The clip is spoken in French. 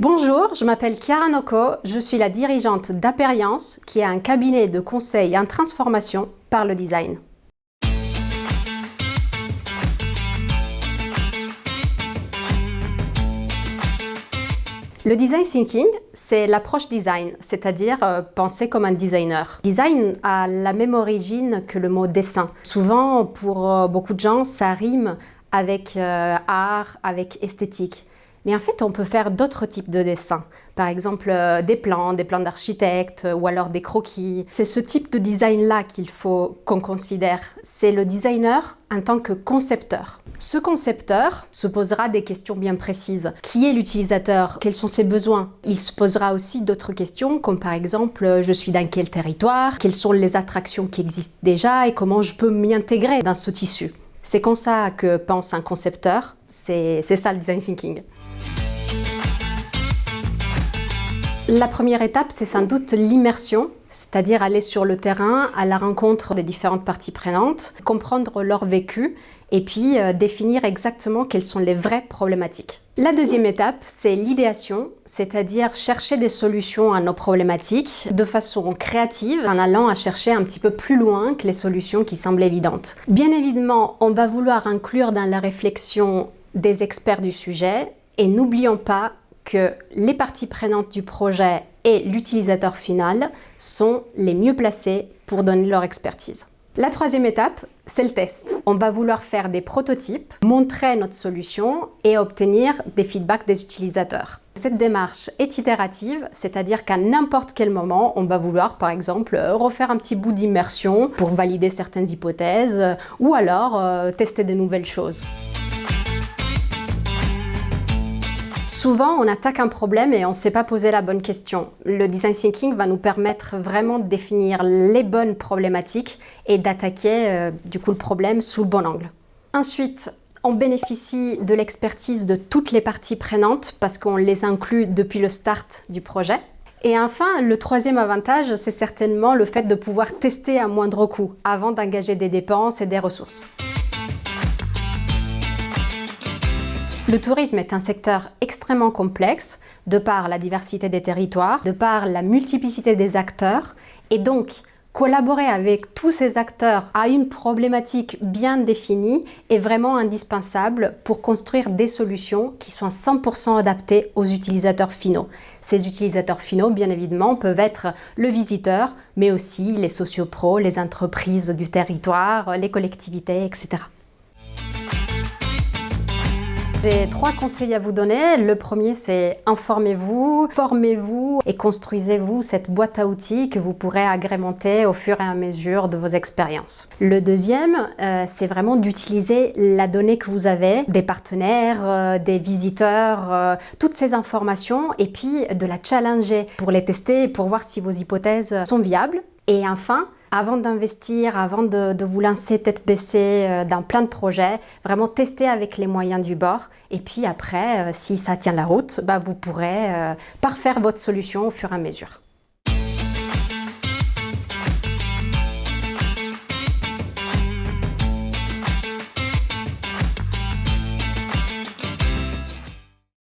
Bonjour, je m'appelle Chiara Nocco, je suis la dirigeante d'Aperience, qui est un cabinet de conseil en transformation par le design. Le design thinking, c'est l'approche design, c'est-à-dire penser comme un designer. Design a la même origine que le mot dessin. Souvent, pour beaucoup de gens, ça rime avec art, avec esthétique. Mais en fait, on peut faire d'autres types de dessins. Par exemple, des plans d'architecte ou alors des croquis. C'est ce type de design-là qu'il faut qu'on considère. C'est le designer en tant que concepteur. Ce concepteur se posera des questions bien précises. Qui est l'utilisateur? Quels sont ses besoins? Il se posera aussi d'autres questions, comme par exemple, je suis dans quel territoire? Quelles sont les attractions qui existent déjà et comment je peux m'y intégrer dans ce tissu? C'est comme ça que pense un concepteur. C'est ça le design thinking. La première étape, c'est sans doute l'immersion, c'est-à-dire aller sur le terrain à la rencontre des différentes parties prenantes, comprendre leur vécu et puis définir exactement quelles sont les vraies problématiques. La deuxième étape, c'est l'idéation, c'est-à-dire chercher des solutions à nos problématiques de façon créative en allant à chercher un petit peu plus loin que les solutions qui semblent évidentes. Bien évidemment, on va vouloir inclure dans la réflexion des experts du sujet et n'oublions pas que les parties prenantes du projet et l'utilisateur final sont les mieux placés pour donner leur expertise. La troisième étape, c'est le test. On va vouloir faire des prototypes, montrer notre solution et obtenir des feedbacks des utilisateurs. Cette démarche est itérative, c'est-à-dire qu'à n'importe quel moment, on va vouloir par exemple refaire un petit bout d'immersion pour valider certaines hypothèses ou alors tester de nouvelles choses. Souvent, on attaque un problème et on ne sait pas poser la bonne question. Le design thinking va nous permettre vraiment de définir les bonnes problématiques et d'attaquer du coup le problème sous le bon angle. Ensuite, on bénéficie de l'expertise de toutes les parties prenantes parce qu'on les inclut depuis le start du projet. Et enfin, le troisième avantage, c'est certainement le fait de pouvoir tester à moindre coût avant d'engager des dépenses et des ressources. Le tourisme est un secteur extrêmement complexe, de par la diversité des territoires, de par la multiplicité des acteurs, et donc collaborer avec tous ces acteurs à une problématique bien définie est vraiment indispensable pour construire des solutions qui soient 100% adaptées aux utilisateurs finaux. Ces utilisateurs finaux, bien évidemment, peuvent être le visiteur, mais aussi les sociopros, les entreprises du territoire, les collectivités, etc. J'ai 3 conseils à vous donner. Le premier, c'est informez-vous, formez-vous et construisez-vous cette boîte à outils que vous pourrez agrémenter au fur et à mesure de vos expériences. Le deuxième, c'est vraiment d'utiliser la donnée que vous avez, des partenaires, des visiteurs, toutes ces informations et puis de la challenger pour les tester et pour voir si vos hypothèses sont viables. Et enfin, avant d'investir, avant de vous lancer tête baissée dans plein de projets, vraiment tester avec les moyens du bord. Et puis après, si ça tient la route, vous pourrez parfaire votre solution au fur et à mesure.